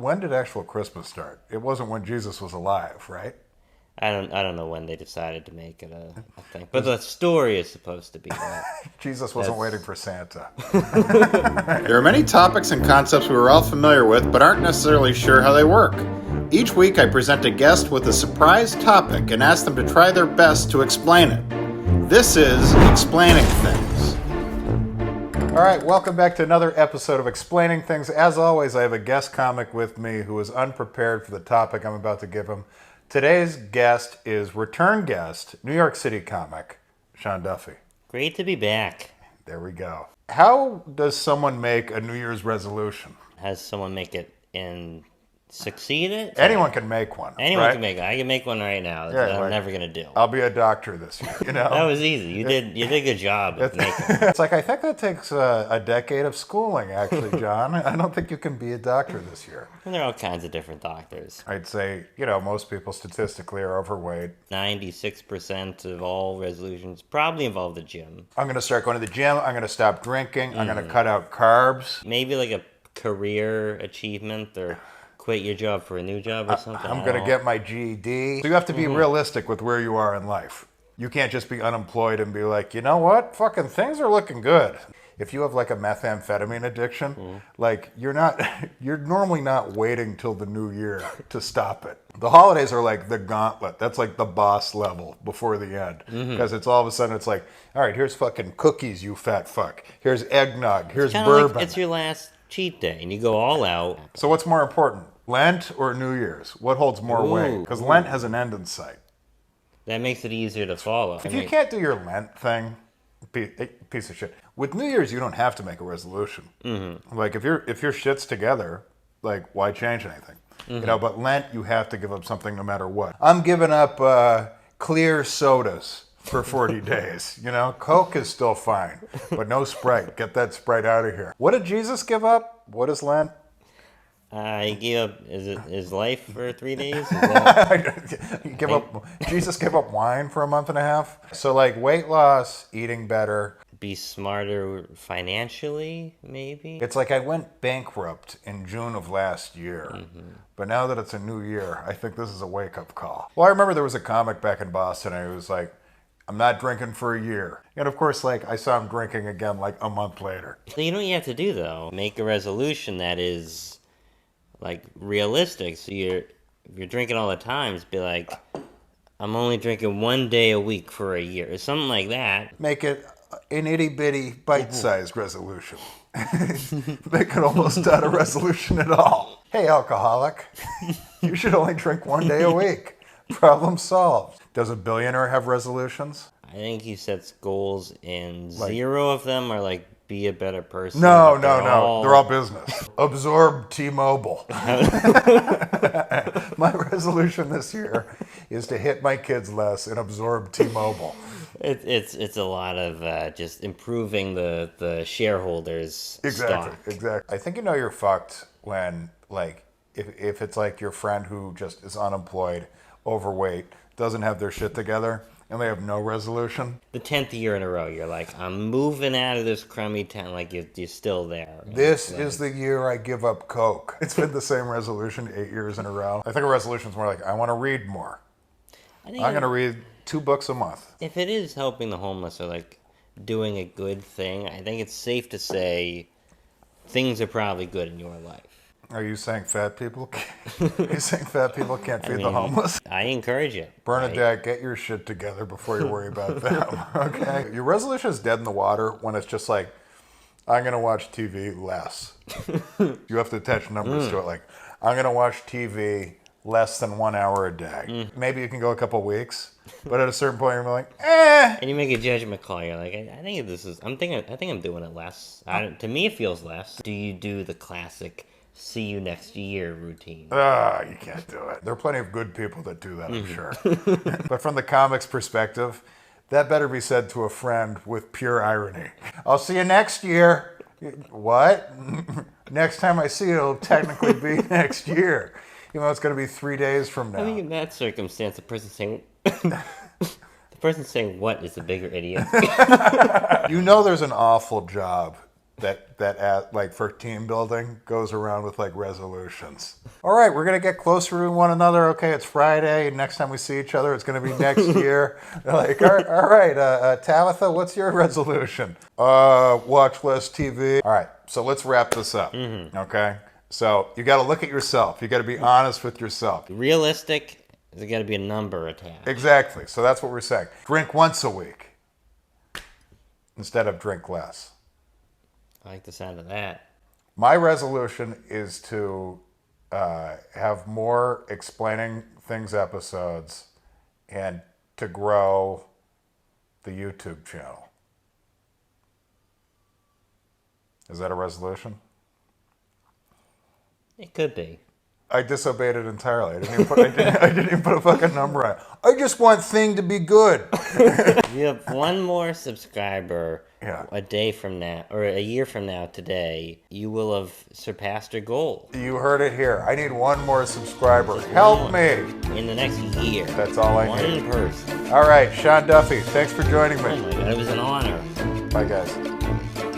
When did actual Christmas start? It wasn't when Jesus was alive, right? I don't know when they decided to make it a thing, but the story is supposed to be that. Jesus wasn't waiting for Santa. There are many topics and concepts we are all familiar with, but aren't necessarily sure how they work. Each week I present a guest with a surprise topic and ask them to try their best to explain it. This is Explaining Things. All right, welcome back to another episode of Explaining Things. As always, I have a guest comic with me who is unprepared for the topic I'm about to give him. Today's guest is return guest, New York City comic, Sean Duffy. Great to be back. There we go. How does someone make a New Year's resolution? Has someone make it and succeed it? Anyone can make one. Anyone right? can make it. I can make one right now that I'm never gonna do. I'll be a doctor this year. You know, that was easy. You did a good job of making it. It's like I think that takes a decade of schooling, actually, John. I don't think you can be a doctor this year. And there are all kinds of different doctors. I'd say most people statistically are overweight. 96% of all resolutions probably involve the gym. I'm gonna start going to the gym. I'm gonna stop drinking. I'm gonna cut out carbs. Maybe like a career achievement or quit your job for a new job or something. I'm going to get my GED. So you have to be realistic with where you are in life. You can't just be unemployed and be like, you know what? Fucking things are looking good. If you have like a methamphetamine addiction, like you're normally not waiting till the new year to stop it. The holidays are like the gauntlet. That's like the boss level before the end. Because it's all of a sudden it's like, all right, here's fucking cookies, you fat fuck. Here's eggnog. Here's bourbon. Like it's your last cheat day and you go all out. So what's more important, Lent or New Year's? What holds more weight? Because Lent has an end in sight. That makes it easier to follow. If you can't do your Lent thing, piece of shit. With New Year's, you don't have to make a resolution. Like if your shit's together, like why change anything? But Lent, you have to give up something no matter what. I'm giving up clear sodas for 40 days. Coke is still fine, but no Sprite. Get that Sprite out of here. What did Jesus give up? What is Lent? He gave up his life for 3 days. Jesus gave up wine for a month and a half. So like weight loss, eating better. Be smarter financially, maybe. It's like I went bankrupt in June of last year. But now that it's a new year, I think this is a wake-up call. Well, I remember there was a comic back in Boston, and he was like, I'm not drinking for a year. And of course, like I saw him drinking again like a month later. So you know what you have to do, though? Make a resolution that is like realistic. So if you're drinking all the time, just be like, I'm only drinking 1 day a week for a year, or something like that. Make it an itty-bitty bite-sized resolution. Make it almost not a resolution at all. Hey, alcoholic, you should only drink 1 day a week. Problem solved. Does a billionaire have resolutions? I think he sets goals, and zero of them are like, be a better person. No. They're all business. Absorb T-Mobile. My resolution this year is to hit my kids less and absorb T-Mobile. It's a lot of just improving the shareholders' stock. Exactly. I think you're fucked when, like, if it's like your friend who just is unemployed, overweight, doesn't have their shit together, and they have no resolution. The 10th year in a row, you're like, I'm moving out of this crummy town. Like, you're still there. This is the year I give up Coke. It's been the same resolution 8 years in a row. I think a resolution's more like, I want to read more. I'm going to read 2 books a month. If it is helping the homeless or, like, doing a good thing, I think it's safe to say things are probably good in your life. Are you saying fat people can't feed the homeless? I encourage it. Bernadette, get your shit together before you worry about them, okay? Your resolution is dead in the water when it's just like, I'm going to watch TV less. You have to attach numbers to it. Like, I'm going to watch TV less than 1 hour a day. Maybe you can go a couple weeks, but at a certain point you're like, And you make a judgment call. You're like, I think I'm doing it less. To me, it feels less. Do you do the classic see you next year routine? You can't do it. There are plenty of good people that do that, I'm sure. But from the comics perspective, that better be said to a friend with pure irony. I'll see you next year. What? Next time I see you, it'll technically be next year. Even though it's going to be 3 days from now. I think in that circumstance, the person saying what is the bigger idiot? There's an awful job that like for team building goes around with like resolutions. All right, we're gonna get closer to one another. Okay, it's Friday. Next time we see each other, it's gonna be next year. They're like, all right, Tabitha, what's your resolution? Watch less TV. All right, so let's wrap this up. Okay, so you got to look at yourself. You got to be honest with yourself. Realistic. There's got to be a number attached. Exactly. So that's what we're saying. Drink once a week instead of drink less. I like the sound of that. My resolution is to have more explaining things episodes and to grow the YouTube channel. Is that a resolution? It could be. I disobeyed it entirely. I didn't even put a fucking number on it. I just want thing to be good. If you have one more subscriber Yeah. a day from now, or a year from now today, you will have surpassed your goal. You heard it here. I need one more subscriber. Help me. In the next year. That's all I need. One person. All right, Sean Duffy, thanks for joining Oh me. my god, it was an honor. Bye, guys.